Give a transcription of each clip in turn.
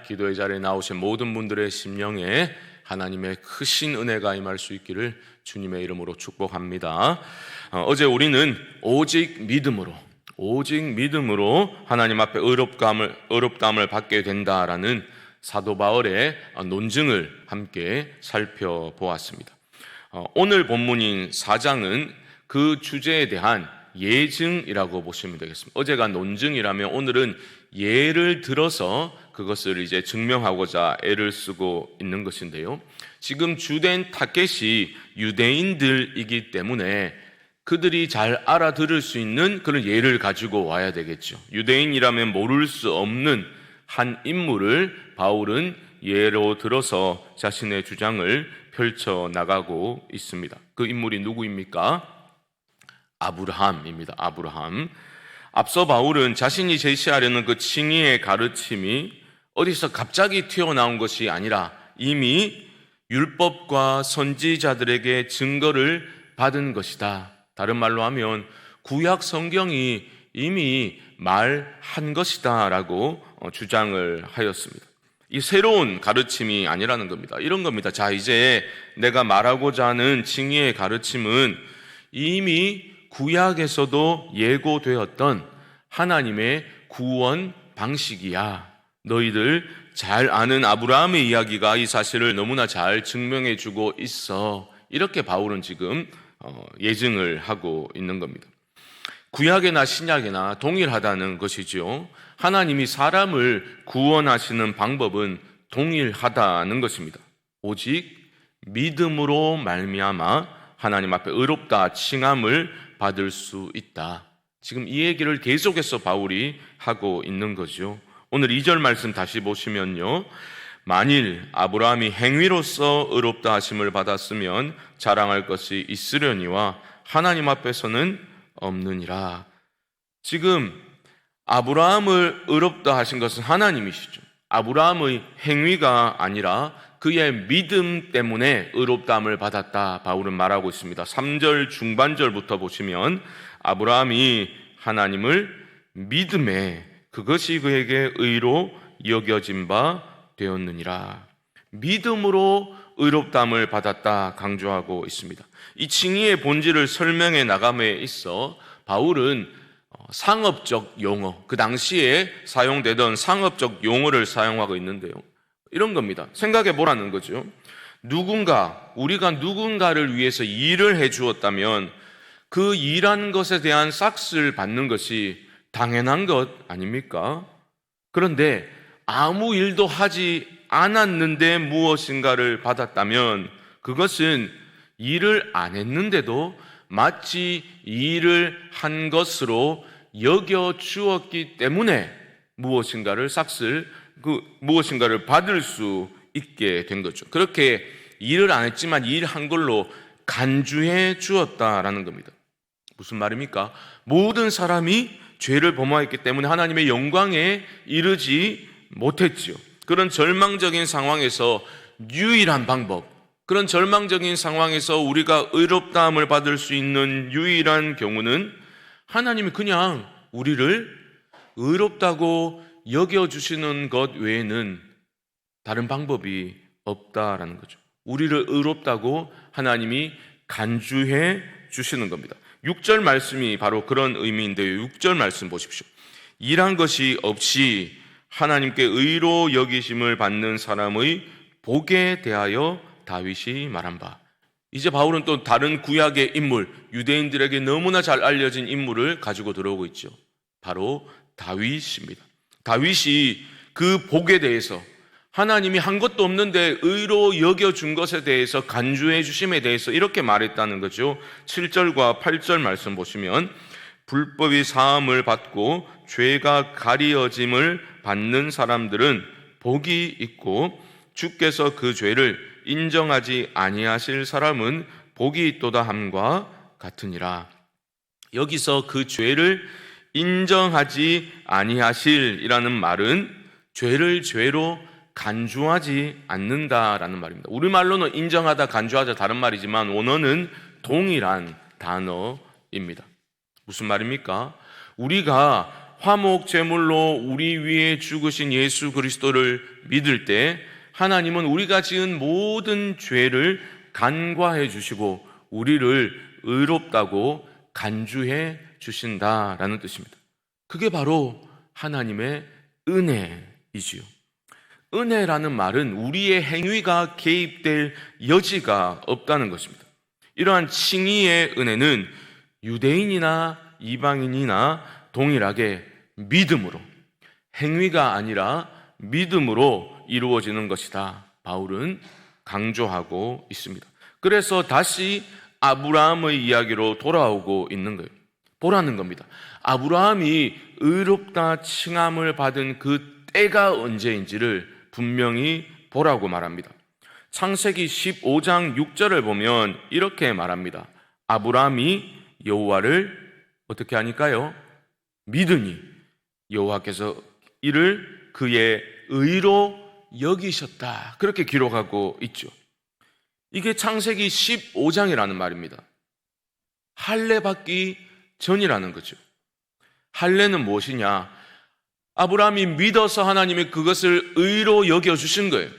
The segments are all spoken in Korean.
기도의 자리에 나오신 모든 분들의 심령에 하나님의 크신 은혜가 임할 수 있기를 주님의 이름으로 축복합니다. 어제 우리는 오직 믿음으로 하나님 앞에 의롭다함을 받게 된다라는 사도 바울의 논증을 함께 살펴보았습니다. 오늘 본문인 4장은 그 주제에 대한 예증이라고 보시면 되겠습니다. 어제가 논증이라면 오늘은 예를 들어서 그것을 이제 증명하고자 애를 쓰고 있는 것인데요. 지금 주된 타겟이 유대인들이기 때문에 그들이 잘 알아들을 수 있는 그런 예를 가지고 와야 되겠죠. 유대인이라면 모를 수 없는 한 인물을 바울은 예로 들어서 자신의 주장을 펼쳐나가고 있습니다. 그 인물이 누구입니까? 아브라함입니다. 아브라함. 앞서 바울은 자신이 제시하려는 그 칭의의 가르침이 어디서 갑자기 튀어나온 것이 아니라 이미 율법과 선지자들에게 증거를 받은 것이다. 다른 말로 하면 구약 성경이 이미 말한 것이다 라고 주장을 하였습니다. 이 새로운 가르침이 아니라는 겁니다. 이런 겁니다. 자, 이제 내가 말하고자 하는 칭의의 가르침은 이미 구약에서도 예고되었던 하나님의 구원 방식이야. 너희들 잘 아는 아브라함의 이야기가 이 사실을 너무나 잘 증명해 주고 있어. 이렇게 바울은 지금 예증을 하고 있는 겁니다. 구약이나 신약이나 동일하다는 것이죠. 하나님이 사람을 구원하시는 방법은 동일하다는 것입니다. 오직 믿음으로 말미암아 하나님 앞에 의롭다 칭함을 받을 수 있다. 지금 이 얘기를 계속해서 바울이 하고 있는 거죠. 오늘 2절 말씀 다시 보시면요. 만일 아브라함이 행위로서 의롭다 하심을 받았으면 자랑할 것이 있으려니와 하나님 앞에서는 없느니라. 지금 아브라함을 의롭다 하신 것은 하나님이시죠. 아브라함의 행위가 아니라 그의 믿음 때문에 의롭다함을 받았다. 바울은 말하고 있습니다. 3절 중반절부터 보시면 아브라함이 하나님을 믿음에 그것이 그에게 의로 여겨진 바 되었느니라. 믿음으로 의롭다함을 받았다 강조하고 있습니다. 이 칭의의 본질을 설명해 나감에 있어 바울은 상업적 용어, 그 당시에 사용되던 상업적 용어를 사용하고 있는데요. 이런 겁니다. 생각해 보라는 거죠. 우리가 누군가를 위해서 일을 해 주었다면 그 일한 것에 대한 싹스를 받는 것이 당연한 것 아닙니까? 그런데 아무 일도 하지 않았는데 무엇인가를 받았다면 그것은 일을 안 했는데도 마치 일을 한 것으로 여겨 주었기 때문에 무엇인가를 받을 수 있게 된 거죠. 그렇게 일을 안 했지만 일한 걸로 간주해 주었다라는 겁니다. 무슨 말입니까? 모든 사람이 죄를 범하였기 때문에 하나님의 영광에 이르지 못했지요. 그런 절망적인 상황에서 유일한 방법, 그런 절망적인 상황에서 우리가 의롭다함을 받을 수 있는 유일한 경우는 하나님이 그냥 우리를 의롭다고 여겨주시는 것 외에는 다른 방법이 없다라는 거죠. 우리를 의롭다고 하나님이 간주해 주시는 겁니다. 6절 말씀이 바로 그런 의미인데요. 6절 말씀 보십시오. 일한 것이 없이 하나님께 의로 여기심을 받는 사람의 복에 대하여 다윗이 말한 바. 이제 바울은 또 다른 구약의 인물, 유대인들에게 너무나 잘 알려진 인물을 가지고 들어오고 있죠. 바로 다윗입니다. 다윗이 그 복에 대해서 하나님이 한 것도 없는데 의로 여겨준 것에 대해서 간주해 주심에 대해서 이렇게 말했다는 거죠. 7절과 8절 말씀 보시면 불법이 사함을 받고 죄가 가리어짐을 받는 사람들은 복이 있고 주께서 그 죄를 인정하지 아니하실 사람은 복이 있도다 함과 같으니라. 여기서 그 죄를 인정하지 아니하실이라는 말은 죄를 죄로 간주하지 않는다라는 말입니다. 우리말로는 인정하다, 간주하다 다른 말이지만 원어는 동일한 단어입니다. 무슨 말입니까? 우리가 화목 제물로 우리 위에 죽으신 예수 그리스도를 믿을 때 하나님은 우리가 지은 모든 죄를 간과해 주시고 우리를 의롭다고 간주해 주신다라는 뜻입니다. 그게 바로 하나님의 은혜이지요. 은혜라는 말은 우리의 행위가 개입될 여지가 없다는 것입니다. 이러한 칭의의 은혜는 유대인이나 이방인이나 동일하게 믿음으로, 행위가 아니라 믿음으로 이루어지는 것이다. 바울은 강조하고 있습니다. 그래서 다시 아브라함의 이야기로 돌아오고 있는 거예요. 보라는 겁니다. 아브라함이 의롭다 칭함을 받은 그 때가 언제인지를 분명히 보라고 말합니다. 창세기 15장 6절을 보면 이렇게 말합니다. 아브라함이 여호와를 어떻게 하니까요? 믿으니 여호와께서 이를 그의 의로 여기셨다. 그렇게 기록하고 있죠. 이게 창세기 15장이라는 말입니다. 할례 받기 전이라는 거죠. 할례는 무엇이냐? 아브라함이 믿어서 하나님이 그것을 의로 여겨주신 거예요.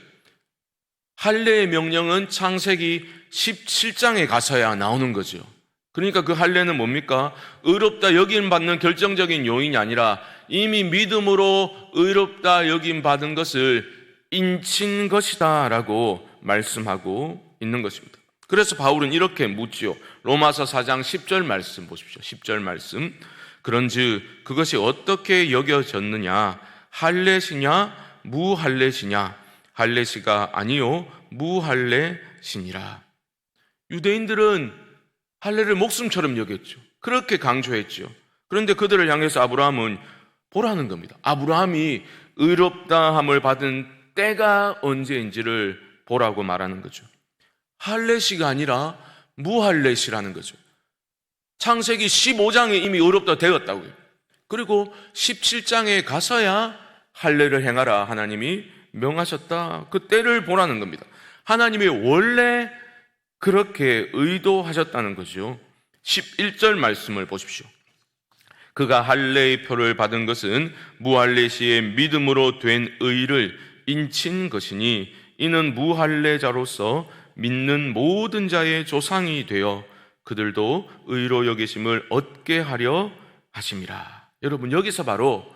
할례의 명령은 창세기 17장에 가서야 나오는 거죠. 그러니까 그 할례는 뭡니까? 의롭다 여김 받는 결정적인 요인이 아니라 이미 믿음으로 의롭다 여김 받은 것을 인친 것이다 라고 말씀하고 있는 것입니다. 그래서 바울은 이렇게 묻지요. 로마서 4장 10절 말씀 보십시오. 10절 말씀. 그런즉 그것이 어떻게 여겨졌느냐? 할례시냐 무할례시냐? 할례시가 아니요 무할례시니라. 유대인들은 할례를 목숨처럼 여겼죠. 그렇게 강조했죠. 그런데 그들을 향해서 아브라함은 보라는 겁니다. 아브라함이 의롭다함을 받은 때가 언제인지를 보라고 말하는 거죠. 할례시가 아니라 무할례시라는 거죠. 창세기 15장에 이미 의롭다 되었다고요. 그리고 17장에 가서야 할례를 행하라 하나님이 명하셨다. 그 때를 보라는 겁니다. 하나님이 원래 그렇게 의도하셨다는 거죠. 11절 말씀을 보십시오. 그가 할례의 표를 받은 것은 무할례시의 믿음으로 된 의를 인친 것이니 이는 무할례자로서 믿는 모든 자의 조상이 되어 그들도 의로 여기심을 얻게 하려 하심이라. 여러분, 여기서 바로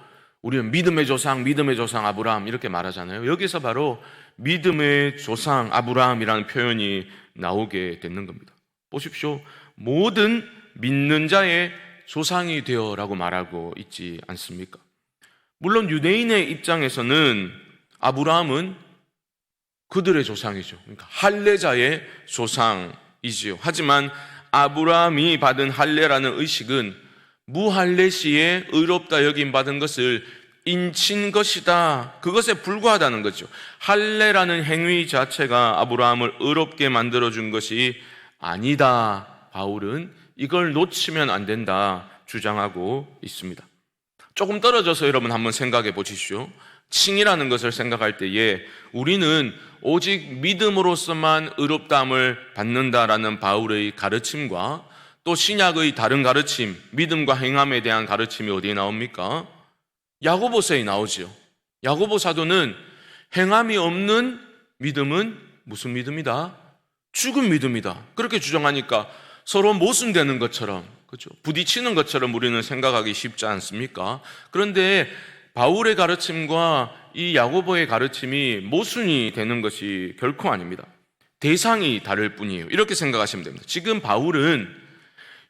우리는 믿음의 조상 아브라함 이렇게 말하잖아요. 여기서 바로 믿음의 조상 아브라함이라는 표현이 나오게 되는 겁니다. 보십시오. 모든 믿는 자의 조상이 되어라고 말하고 있지 않습니까? 물론 유대인의 입장에서는 아브라함은 그들의 조상이죠. 그러니까 할례자의 조상이지요. 하지만 아브라함이 받은 할례라는 의식은 무할례시에 의롭다 여김 받은 것을 인친 것이다. 그것에 불과하다는 거죠. 할례라는 행위 자체가 아브라함을 의롭게 만들어준 것이 아니다. 바울은 이걸 놓치면 안 된다 주장하고 있습니다. 조금 떨어져서 여러분 한번 생각해 보십시오. 칭이라는 것을 생각할 때에 우리는 오직 믿음으로서만 의롭다함을 받는다라는 바울의 가르침과 또 신약의 다른 가르침, 믿음과 행함에 대한 가르침이 어디에 나옵니까? 야고보서에 나오죠. 야고보 사도는 행함이 없는 믿음은 무슨 믿음이다? 죽은 믿음이다. 그렇게 주장하니까 서로 모순되는 것처럼, 그렇죠? 부딪히는 것처럼 우리는 생각하기 쉽지 않습니까? 그런데 바울의 가르침과 이 야고보의 가르침이 모순이 되는 것이 결코 아닙니다. 대상이 다를 뿐이에요. 이렇게 생각하시면 됩니다. 지금 바울은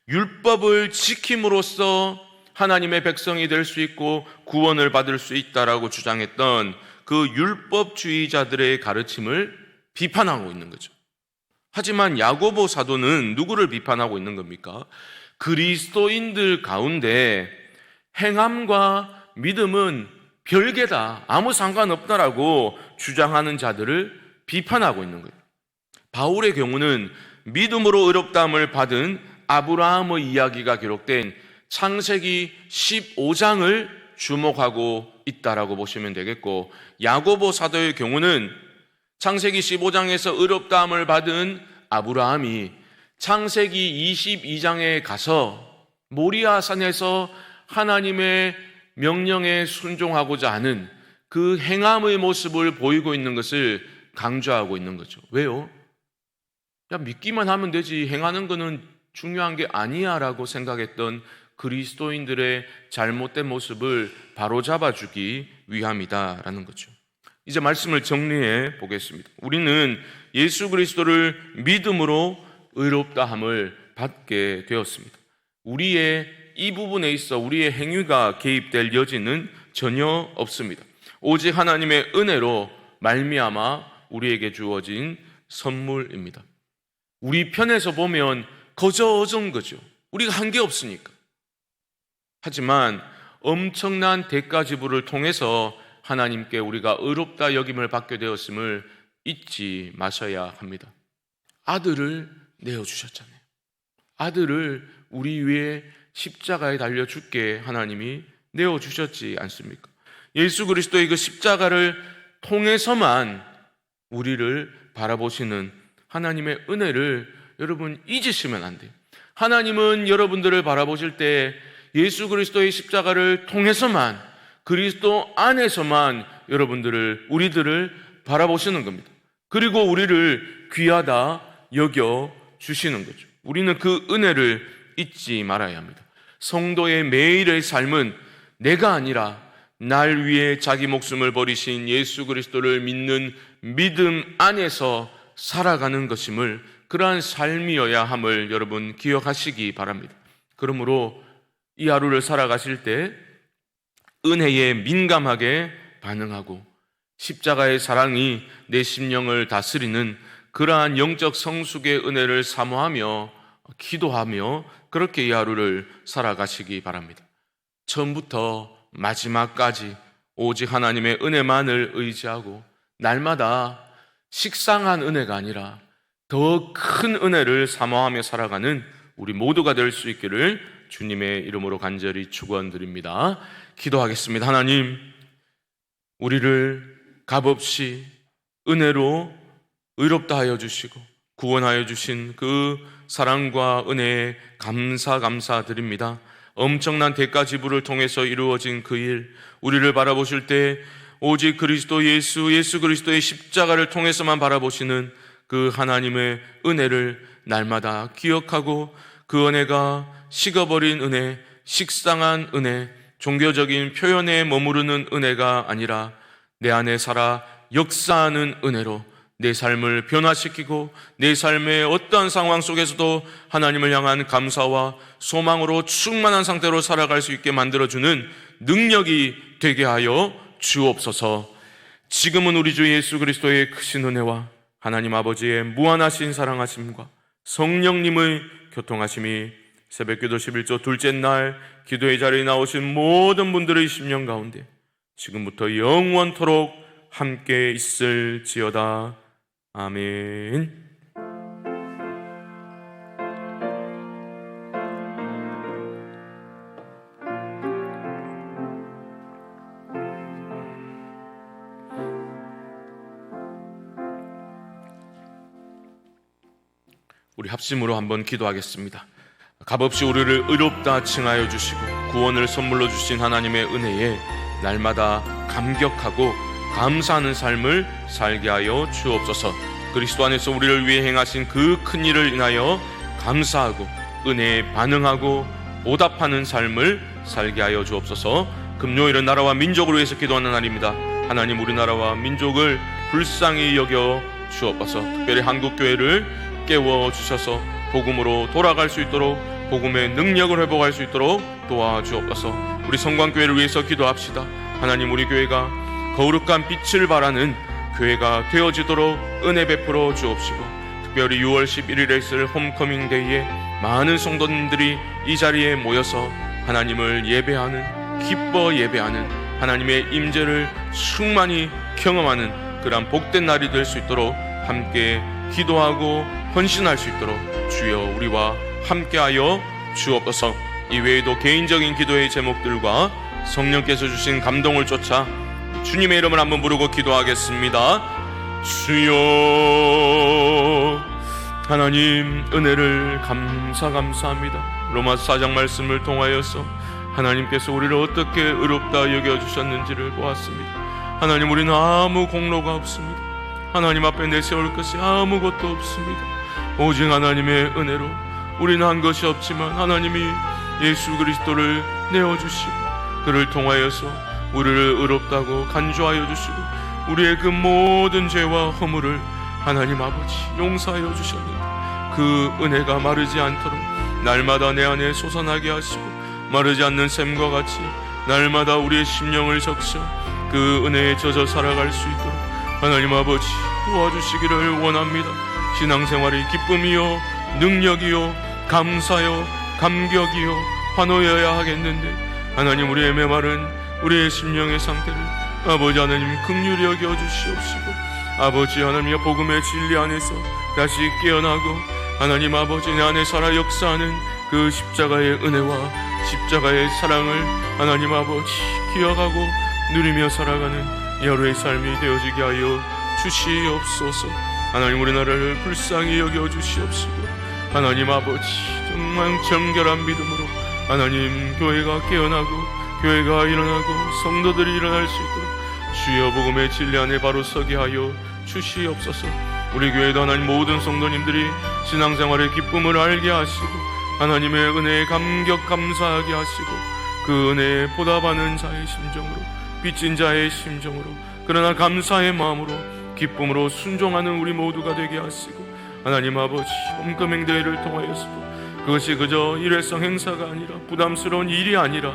율법을 지킴으로써 하나님의 백성이 될 수 있고 구원을 받을 수 있다라고 주장했던 그 율법주의자들의 가르침을 비판하고 있는 거죠. 하지만 야고보 사도는 누구를 비판하고 있는 겁니까? 그리스도인들 가운데 행함과 믿음은 별개다, 아무 상관없다라고 주장하는 자들을 비판하고 있는 거예요. 바울의 경우는 믿음으로 의롭다함을 받은 아브라함의 이야기가 기록된 창세기 15장을 주목하고 있다라고 보시면 되겠고, 야고보 사도의 경우는 창세기 15장에서 의롭다함을 받은 아브라함이 창세기 22장에 가서 모리아산에서 하나님의 명령에 순종하고자 하는 그 행함의 모습을 보이고 있는 것을 강조하고 있는 거죠. 왜요? 야, 믿기만 하면 되지, 행하는 거는 중요한 게 아니야 라고 생각했던 그리스도인들의 잘못된 모습을 바로잡아주기 위함이다라는 거죠. 이제 말씀을 정리해 보겠습니다. 우리는 예수 그리스도를 믿음으로 의롭다함을 받게 되었습니다. 우리의 이 부분에 있어 우리의 행위가 개입될 여지는 전혀 없습니다. 오직 하나님의 은혜로 말미암아 우리에게 주어진 선물입니다. 우리 편에서 보면 거저 어전 거죠. 우리가 한 게 없으니까. 하지만 엄청난 대가 지불을 통해서 하나님께 우리가 의롭다 여김을 받게 되었음을 잊지 마셔야 합니다. 아들을 내어주셨잖아요. 아들을 우리 위에 십자가에 달려 죽게 하나님이 내어주셨지 않습니까? 예수 그리스도의 그 십자가를 통해서만 우리를 바라보시는 하나님의 은혜를 여러분 잊으시면 안 돼요. 하나님은 여러분들을 바라보실 때 예수 그리스도의 십자가를 통해서만, 그리스도 안에서만 우리들을 바라보시는 겁니다. 그리고 우리를 귀하다 여겨 주시는 거죠. 우리는 그 은혜를 잊지 말아야 합니다. 성도의 매일의 삶은 내가 아니라 날 위해 자기 목숨을 버리신 예수 그리스도를 믿는 믿음 안에서 살아가는 것임을, 그러한 삶이어야 함을 여러분 기억하시기 바랍니다. 그러므로 이 하루를 살아가실 때 은혜에 민감하게 반응하고 십자가의 사랑이 내 심령을 다스리는 그러한 영적 성숙의 은혜를 사모하며 기도하며 그렇게 이 하루를 살아가시기 바랍니다. 처음부터 마지막까지 오직 하나님의 은혜만을 의지하고 날마다 식상한 은혜가 아니라 더 큰 은혜를 사모하며 살아가는 우리 모두가 될 수 있기를 주님의 이름으로 간절히 축원드립니다. 기도하겠습니다. 하나님, 우리를 값없이 은혜로 의롭다 하여 주시고 구원하여 주신 그 사랑과 은혜에 감사드립니다. 엄청난 대가 지불을 통해서 이루어진 그 일, 우리를 바라보실 때 오직 그리스도 예수 그리스도의 십자가를 통해서만 바라보시는 그 하나님의 은혜를 날마다 기억하고 그 은혜가 식어버린 은혜, 식상한 은혜, 종교적인 표현에 머무르는 은혜가 아니라 내 안에 살아 역사하는 은혜로 내 삶을 변화시키고 내 삶의 어떠한 상황 속에서도 하나님을 향한 감사와 소망으로 충만한 상태로 살아갈 수 있게 만들어주는 능력이 되게 하여 주옵소서. 지금은 우리 주 예수 그리스도의 크신 은혜와 하나님 아버지의 무한하신 사랑하심과 성령님의 교통하심이 새벽기도 11조 둘째 날 기도의 자리에 나오신 모든 분들의 심령 가운데 지금부터 영원토록 함께 있을지어다. 아멘. 우리 합심으로 한번 기도하겠습니다. 값없이 우리를 의롭다 칭하여 주시고 구원을 선물로 주신 하나님의 은혜에 날마다 감격하고 감사하는 삶을 살게 하여 주옵소서. 그리스도 안에서 우리를 위해 행하신 그 큰 일을 인하여 감사하고 은혜에 반응하고 보답하는 삶을 살게 하여 주옵소서. 금요일은 나라와 민족을 위해서 기도하는 날입니다. 하나님, 우리나라와 민족을 불쌍히 여겨 주옵소서. 특별히 한국교회를 깨워주셔서 복음으로 돌아갈 수 있도록, 복음의 능력을 회복할 수 있도록 도와주옵소서. 우리 성광교회를 위해서 기도합시다. 하나님, 우리 교회가 거룩한 빛을 발하는 교회가 되어지도록 은혜 베풀어 주옵시고, 특별히 6월 11일에 있을 홈커밍 데이에 많은 성도님들이 이 자리에 모여서 하나님을 예배하는, 기뻐 예배하는, 하나님의 임재를 충만히 경험하는 그러한 복된 날이 될 수 있도록 함께 기도하고 헌신할 수 있도록 주여 우리와 함께하여 주옵소서. 이외에도 개인적인 기도의 제목들과 성령께서 주신 감동을 쫓아 주님의 이름을 한번 부르고 기도하겠습니다. 주여, 하나님 은혜를 감사합니다. 로마서 4장 말씀을 통하여서 하나님께서 우리를 어떻게 의롭다 여겨주셨는지를 보았습니다. 하나님, 우리는 아무 공로가 없습니다. 하나님 앞에 내세울 것이 아무것도 없습니다. 오직 하나님의 은혜로 우리는 한 것이 없지만 하나님이 예수 그리스도를 내어주시고 그를 통하여서 우리를 의롭다고 간주하여 주시고 우리의 그 모든 죄와 허물을 하나님 아버지 용서하여 주셨는데 그 은혜가 마르지 않도록 날마다 내 안에 솟아나게 하시고 마르지 않는 샘과 같이 날마다 우리의 심령을 적셔 그 은혜에 젖어 살아갈 수 있도록 하나님 아버지 도와주시기를 원합니다. 신앙생활이 기쁨이요 능력이요 감사요 감격이요 환호여야 하겠는데 하나님, 우리의 메마른 우리의 심령의 상태를 아버지 하나님 긍휼히 여겨 주시옵시고 아버지 하나님의 복음의 진리 안에서 다시 깨어나고 하나님 아버지 내 안에 살아 역사하는 그 십자가의 은혜와 십자가의 사랑을 하나님 아버지 기억하고 누리며 살아가는 여러의 삶이 되어지게 하여 주시옵소서. 하나님, 우리나라를 불쌍히 여겨 주시옵시고 하나님 아버지 정말 정결한 믿음으로 하나님 교회가 깨어나고 교회가 일어나고 성도들이 일어날 수 있도록 주여 복음의 진리 안에 바로 서게 하여 주시옵소서. 우리 교회도 하나님 모든 성도님들이 신앙생활의 기쁨을 알게 하시고 하나님의 은혜에 감격 감사하게 하시고 그 은혜에 보답하는 자의 심정으로 빚진 자의 심정으로 그러나 감사의 마음으로 기쁨으로 순종하는 우리 모두가 되게 하시고 하나님 아버지 헌금행대회를 통하여서도 그것이 그저 일회성 행사가 아니라 부담스러운 일이 아니라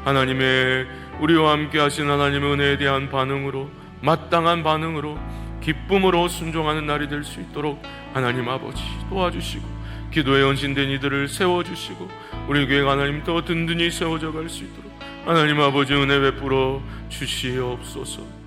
하나님의 우리와 함께 하신 하나님의 은혜에 대한 반응으로 마땅한 반응으로 기쁨으로 순종하는 날이 될 수 있도록 하나님 아버지 도와주시고 기도에 헌신된 이들을 세워주시고 우리 교회가 하나님 더 든든히 세워져 갈 수 있도록 하나님 아버지 은혜 베풀어 주시옵소서.